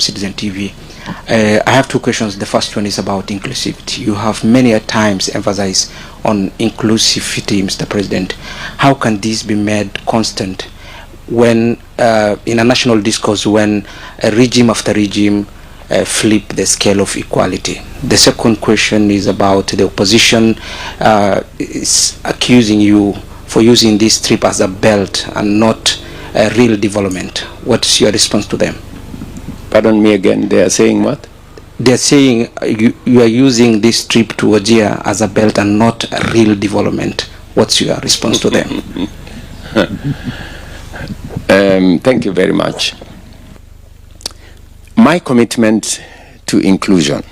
Citizen TV. I have two questions. The first one is about inclusivity. You have many a times emphasized on inclusivity, Mr. President. How can this be made constant when, in a national discourse, when a regime after regime flip the scale of equality? The second question is about the opposition is accusing you for using this trip as a belt and not a real development. What's your response to them? Pardon me again, they are saying what? They're saying you are using this trip to Wajir as a belt and not a real development. What's your response to them? Thank you very much. My commitment to inclusion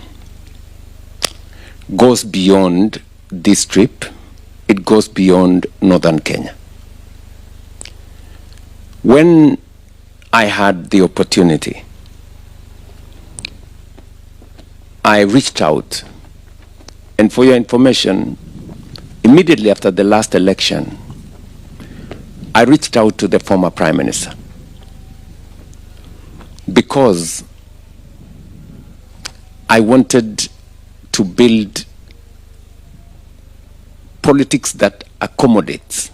goes beyond this trip. It goes beyond Northern Kenya. When I had the opportunity, I reached out, and for your information, immediately after the last election, I reached out to the former Prime Minister because I wanted to build politics that accommodates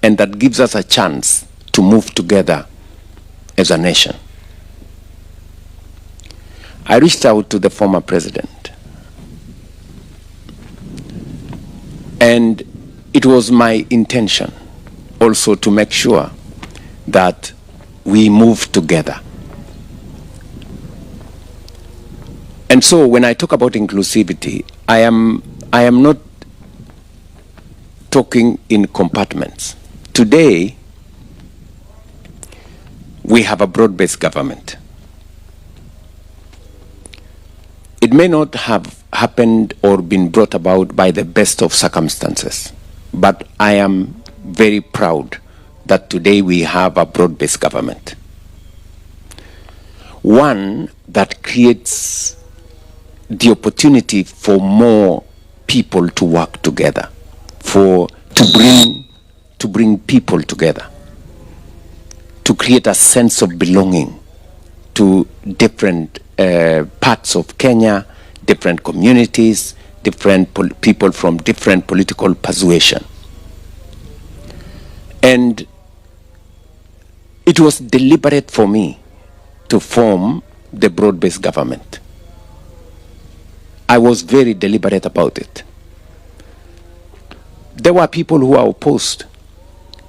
and that gives us a chance to move together as a nation. I reached out to the former president, and it was my intention also to make sure that we move together. And so when I talk about inclusivity, I am not talking in compartments. Today, we have a broad-based government. It may not have happened or been brought about by the best of circumstances, but I am very proud that today we have a broad-based government. One that creates the opportunity for more people to work together, to bring people together, to create a sense of belonging to different parts of Kenya, different communities, different people from different political persuasion. And it was deliberate for me to form the broad-based government. I was very deliberate about it. There were people who are opposed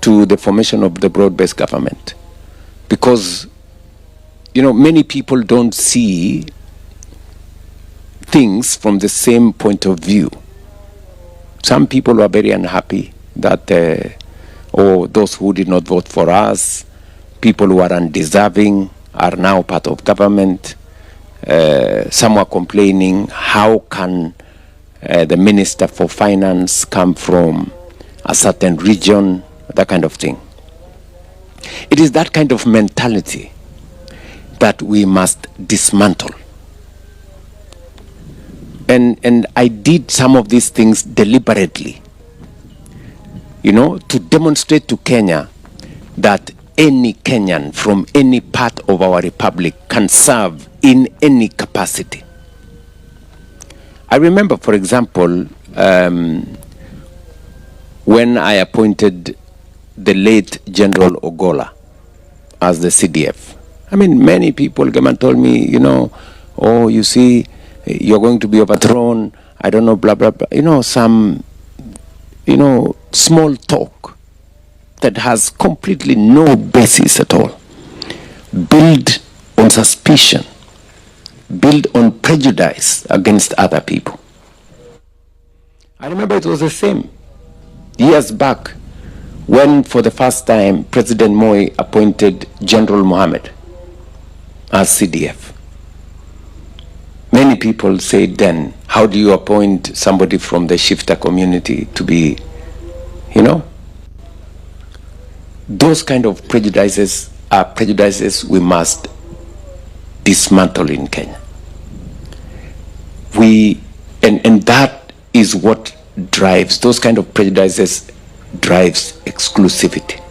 to the formation of the broad-based government because, you know, many people don't see things from the same point of view. Some people were very unhappy that, those who did not vote for us, people who are undeserving are now part of government. Some were complaining, how can the Minister for Finance come from a certain region, that kind of thing. It is that kind of mentality that we must dismantle. And I did some of these things deliberately, you know, to demonstrate to Kenya that any Kenyan from any part of our republic can serve in any capacity. I remember, for example, when I appointed the late General Ogola as the CDF. I mean, many people came and told me, you know, oh, you see, you're going to be overthrown, I don't know, blah, blah, blah. You know, some, you know, small talk that has completely no basis at all. Build on suspicion, build on prejudice against other people. I remember it was the same years back when, for the first time, President Moi appointed General Mohammed as CDF. Many people said then, how do you appoint somebody from the shifter community to be, you know? Those kind of prejudices are prejudices we must dismantle in Kenya. And that is what drives, those kind of prejudices drives exclusivity.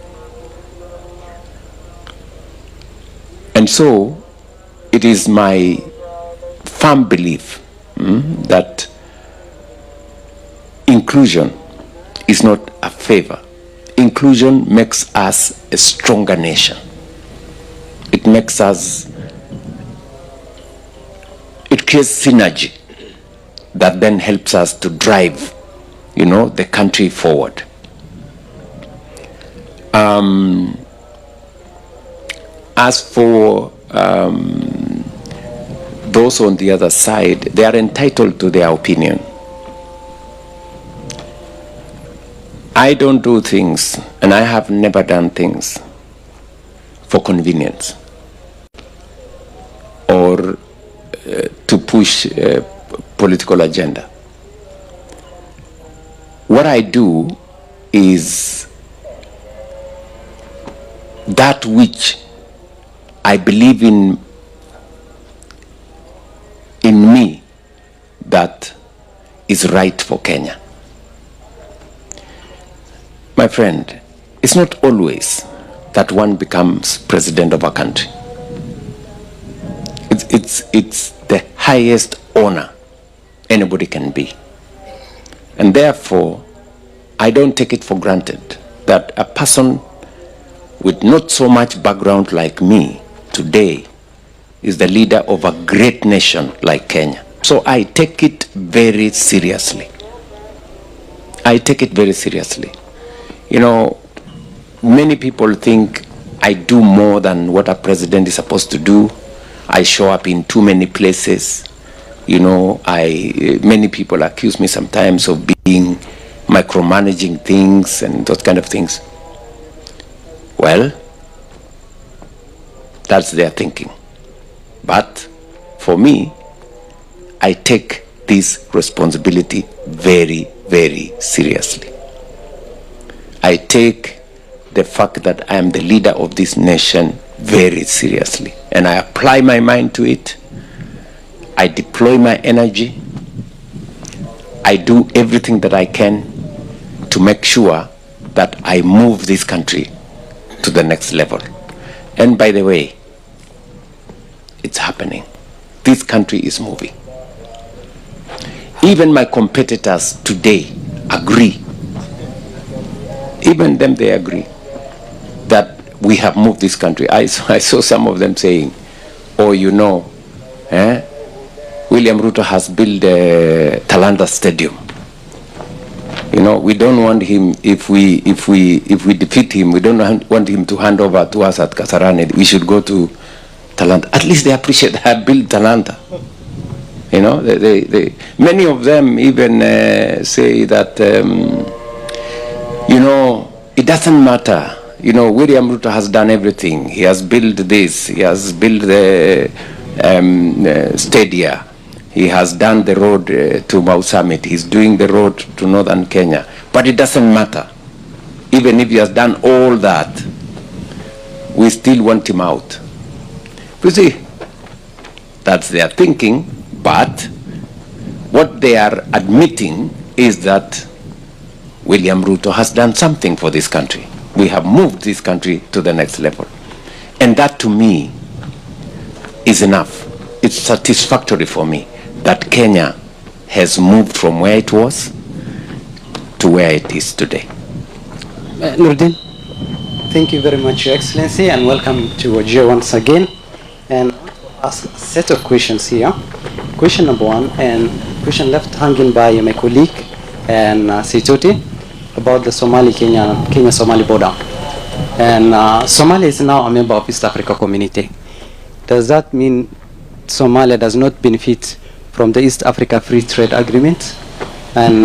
And so it is my firm belief that inclusion is not a favor. Inclusion makes us a stronger nation. It makes us, it creates synergy that then helps us to drive, the country forward. As for those on the other side, they are entitled to their opinion. I don't do things, and I have never done things for convenience or to push a political agenda. What I do is that which I believe in me that is right for Kenya. My friend, it's not always that one becomes president of a country. It's the highest honor anybody can be. And therefore, I don't take it for granted that a person with not so much background like me today is the leader of a great nation like Kenya. So I take it very seriously. I take it very seriously. Many people think I do more than what a president is supposed to do. I show up in too many places. Many people accuse me sometimes of being micromanaging things and those kind of things. Well, that's their thinking. But for me, I take this responsibility very, very seriously. I take the fact that I am the leader of this nation very seriously. And I apply my mind to it. I deploy my energy. I do everything that I can to make sure that I move this country to the next level. And by the way, it's happening. This country is moving. Even my competitors today agree. Even them, they agree that we have moved this country. I saw some of them saying, William Ruto has built a Talanta Stadium. We don't want him, if we defeat him, we don't want him to hand over to us at Kasarani. We should go to Talanta. At least they appreciate that I built Talanta. Many of them even say that, it doesn't matter. William Ruto has done everything. He has built this. He has built the stadia. He has done the road to Mau Summit. He's doing the road to northern Kenya. But it doesn't matter. Even if he has done all that, we still want him out. You see, that's their thinking. But what they are admitting is that William Ruto has done something for this country. We have moved this country to the next level. And that to me is enough. It's satisfactory for me that Kenya has moved from where it was to where it is today. Nurdin, thank you very much, Your Excellency, and welcome to Wajir once again. And I'll ask a set of questions here. Question number one, and question left hanging by my colleague and Situti, about the Kenya-Somali border. And Somalia is now a member of East Africa Community. Does that mean Somalia does not benefit from the East Africa Free Trade Agreement? And